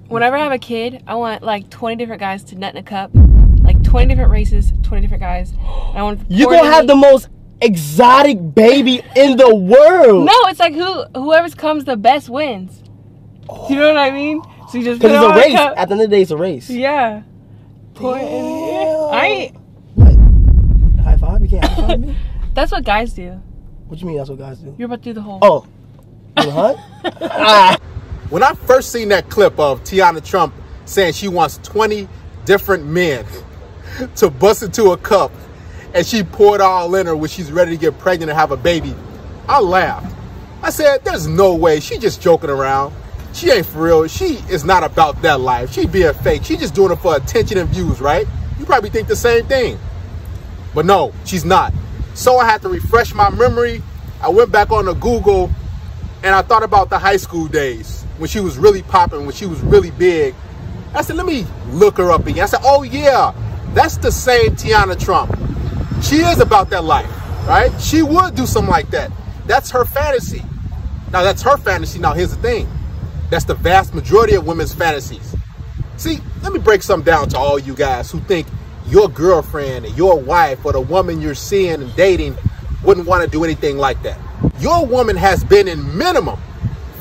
Whenever I have a kid, I want like 20 different guys to nut in a cup. Like 20 different races, 20 different guys. I want You're gonna have the most exotic baby in the world. No, it's like whoever comes the best wins. Do you know what I mean? So you just because it's a race. At the end of the day, it's a race. Yeah. What? High five? You can't high five me? That's what guys do. What you mean that's what guys do? You're about to do the whole. Oh. Huh? When I first seen that clip of Teanna Trump saying she wants 20 different men to bust into a cup and she poured all in her when she's ready to get pregnant and have a baby, I laughed. I said, there's no way. She just joking around. She ain't for real. She is not about that life. She being fake. She just doing it for attention and views, right? You probably think the same thing. But no, she's not. So I had to refresh my memory. I went back on the Google and I thought about the high school days when she was really popping, when she was really big. I said, let me look her up again. I said, oh yeah, that's the same Teanna Trump. She is about that life, right? She would do something like that. That's her fantasy. Now that's her fantasy. Now here's the thing. That's the vast majority of women's fantasies. See, let me break something down to all you guys who think your girlfriend or your wife or the woman you're seeing and dating wouldn't want to do anything like that. Your woman has been in minimum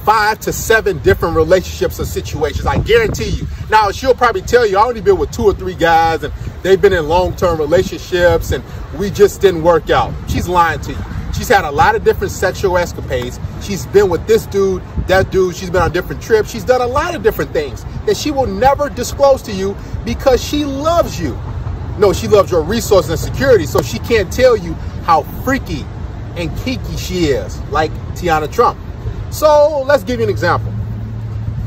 5 to 7 different relationships or situations. I guarantee you. Now, she'll probably tell you, I only been with 2 or 3 guys and they've been in long-term relationships and we just didn't work out. She's lying to you. She's had a lot of different sexual escapades. She's been with this dude, that dude. She's been on different trips. She's done a lot of different things that she will never disclose to you because she loves you. No, she loves your resources and security, so she can't tell you how freaky and kinky she is, like Teanna Trump. So let's give you an example.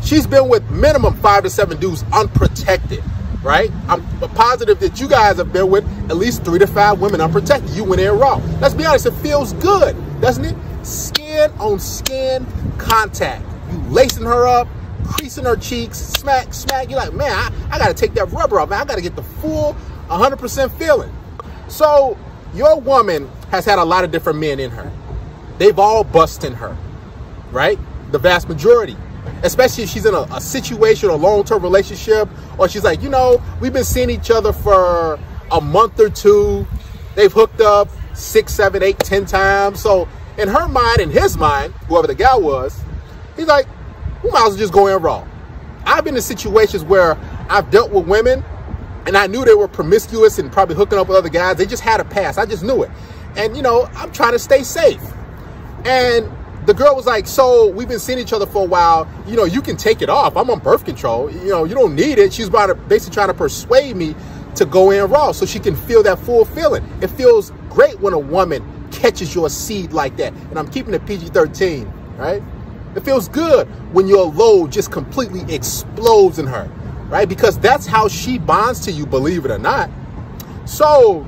She's been with minimum 5 to 7 dudes unprotected, right? I'm positive that you guys have been with at least 3 to 5 women unprotected. You went in raw. Let's be honest, it feels good, doesn't it? Skin on skin contact. You lacing her up, creasing her cheeks, smack, smack. You're like, man, I got to take that rubber off, man. I got to get the full 100% feeling. So your woman has had a lot of different men in her. They've all busted her, right? The vast majority. Especially if she's in a situation, a long-term relationship, or she's like, you know, we've been seeing each other for a month or 2. They've hooked up 6, 7, 8, 10 times. So in her mind, in his mind, whoever the guy was, he's like, we might as well just go in raw. I've been in situations where I've dealt with women and I knew they were promiscuous and probably hooking up with other guys. They just had a past. I just knew it. And, you know, I'm trying to stay safe. And the girl was like, so we've been seeing each other for a while. You know, you can take it off. I'm on birth control. You know, you don't need it. She's basically trying to persuade me to go in raw so she can feel that full feeling. It feels great when a woman catches your seed like that. And I'm keeping it PG-13, right? It feels good when your load just completely explodes in her, right? Because that's how she bonds to you, believe it or not. So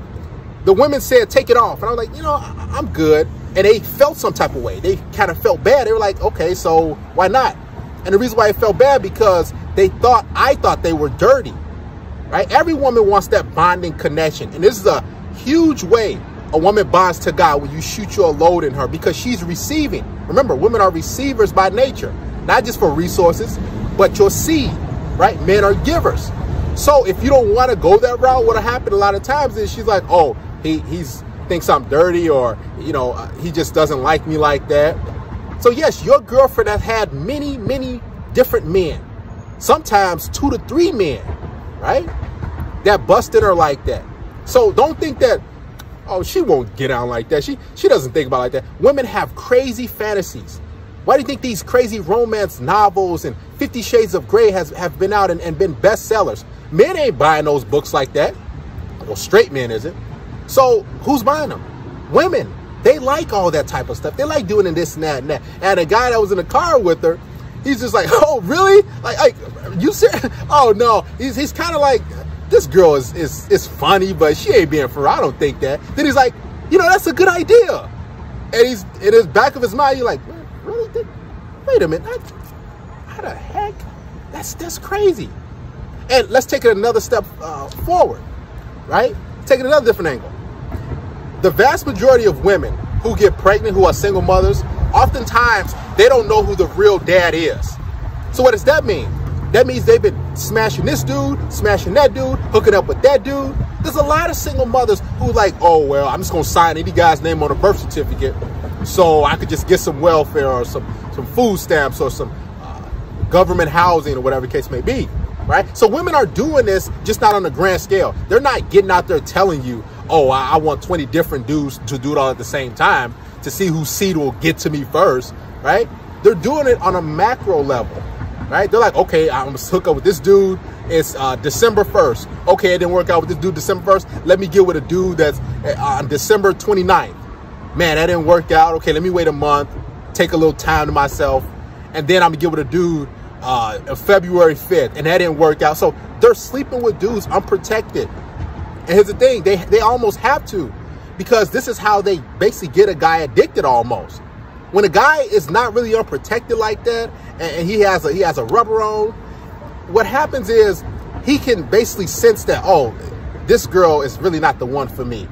the women said, take it off. And I was like, you know, I'm good. And they felt some type of way. They kind of felt bad. They were like, okay, so why not? And the reason why it felt bad because I thought they were dirty, right? Every woman wants that bonding connection. And this is a huge way a woman bonds to God when you shoot your load in her because she's receiving. Remember, women are receivers by nature, not just for resources, but your seed, right? Men are givers. So if you don't want to go that route, what'll happen a lot of times is she's like, oh, he's thinks I'm dirty, or, you know, he just doesn't like me like that. So yes, your girlfriend has had many, many different men, sometimes 2 to 3 men, right? That busted her like that. So don't think that, oh, she won't get out like that. She doesn't think about it like that. Women have crazy fantasies. Why do you think these crazy romance novels and 50 Shades of Grey have been out and been bestsellers? Men ain't buying those books like that. Well, straight men isn't. So who's buying them? Women. They like all that type of stuff. They like doing this and that and that. And a guy that was in the car with her, he's just like, oh, really? Like you serious? Oh, no. He's kind of like, this girl is funny, but she ain't being for real. I don't think that. Then he's like, you know, that's a good idea. And he's in his back of his mind, you're like, really? Wait a minute. How the heck? That's crazy. And let's take it another step forward, right? Take it another different angle. The vast majority of women who get pregnant, who are single mothers, oftentimes they don't know who the real dad is. So what does that mean? That means they've been smashing this dude, smashing that dude, hooking up with that dude. There's a lot of single mothers who like, oh, well, I'm just going to sign any guy's name on a birth certificate so I could just get some welfare or some food stamps or some government housing or whatever the case may be, right? So women are doing this, just not on a grand scale. They're not getting out there telling you, oh, I want 20 different dudes to do it all at the same time to see whose seed will get to me first, right? They're doing it on a macro level. Right? They're like, okay, I'm gonna hook up with this dude. It's December 1st. Okay, it didn't work out with this dude December 1st. Let me get with a dude that's on December 29th. Man, that didn't work out. Okay, let me wait a month, take a little time to myself, and then I'm gonna get with a dude February 5th, and that didn't work out. So they're sleeping with dudes unprotected. And here's the thing, they almost have to, because this is how they basically get a guy addicted almost. When a guy is not really unprotected like that, and he has a rubber on, what happens is he can basically sense that, oh, this girl is really not the one for me,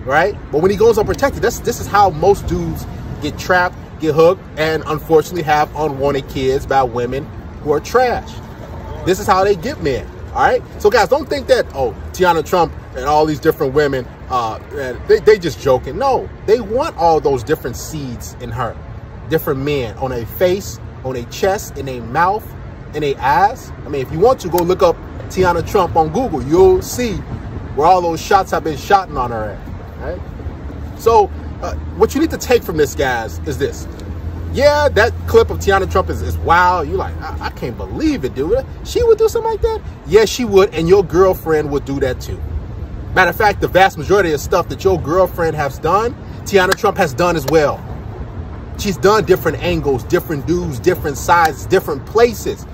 right? But when he goes unprotected, this is how most dudes get trapped, get hooked, and unfortunately have unwanted kids by women who are trash. This is how they get men, all right? So guys, don't think that, oh, Teanna Trump and all these different women, they just joking. No, they want all those different seeds in her. Different men on a face, on a chest, in a mouth, in a eyes. I mean, if you want to, go look up Teanna Trump on Google. You'll see where all those shots have been shot on her ass, right? So what you need to take from this, guys, is this. Yeah, that clip of Teanna Trump is wild. You're like, I can't believe it, dude. She would do something like that? Yes, she would, and your girlfriend would do that too. Matter of fact, the vast majority of stuff that your girlfriend has done, Teanna Trump has done as well. She's done different angles, different dudes, different sizes, different places.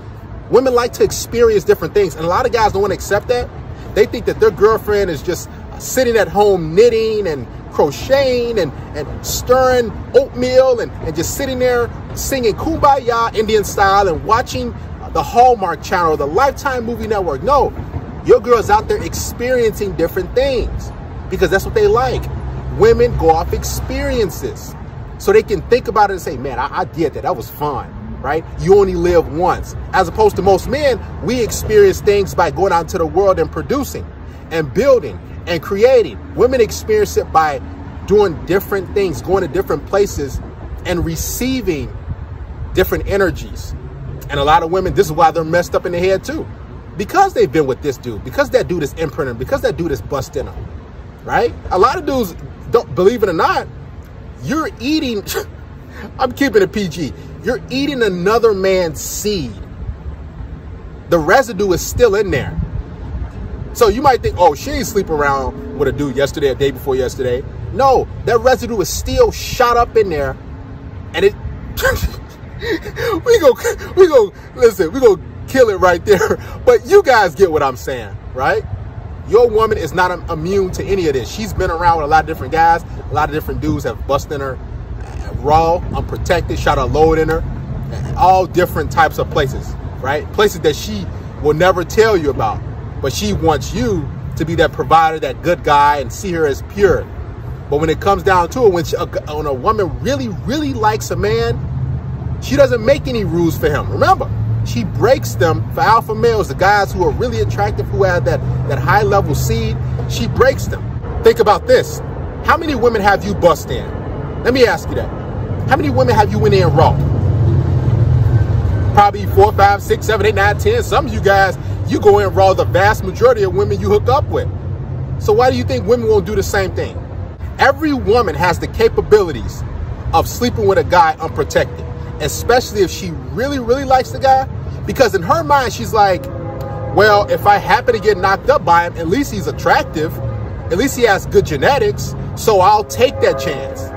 Women like to experience different things, and a lot of guys don't want to accept that. They think that their girlfriend is just sitting at home knitting and crocheting and stirring oatmeal and just sitting there singing Kumbaya Indian style and watching the Hallmark Channel or the Lifetime Movie Network. No, your girl's out there experiencing different things because that's what they like. Women go off experiences so they can think about it and say, man, I did that. That was fun, right? You only live once. As opposed to most men, we experience things by going out into the world and producing and building and creating. Women experience it by doing different things, going to different places and receiving different energies. And a lot of women, this is why they're messed up in the head too. Because they've been with this dude, because that dude is imprinted, because that dude is busting them, right? A lot of dudes, don't believe it or not, you're eating, I'm keeping it PG, you're eating another man's seed. The residue is still in there. So you might think, oh, she ain't sleeping around with a dude yesterday, a day before yesterday. No, that residue is still shot up in there. And it, we go, listen, we go kill it right there. But you guys get what I'm saying, right? Your woman is not immune to any of this. She's been around with a lot of different guys. A lot of different dudes have busted in her raw, unprotected, shot a load in her. All different types of places, right? Places that she will never tell you about. But she wants you to be that provider, that good guy, and see her as pure. But when it comes down to it, when a woman really, really likes a man, she doesn't make any rules for him. Remember, she breaks them for alpha males, the guys who are really attractive, who have that high-level seed. She breaks them. Think about this. How many women have you bust in? Let me ask you that. How many women have you went in raw? Probably 4, 5, 6, 7, 8, 9, 10. Some of you guys, you go in raw the vast majority of women you hook up with. So why do you think women won't do the same thing? Every woman has the capabilities of sleeping with a guy unprotected, especially if she really, really likes the guy. Because in her mind, she's like, well, if I happen to get knocked up by him, at least he's attractive. At least he has good genetics. So I'll take that chance.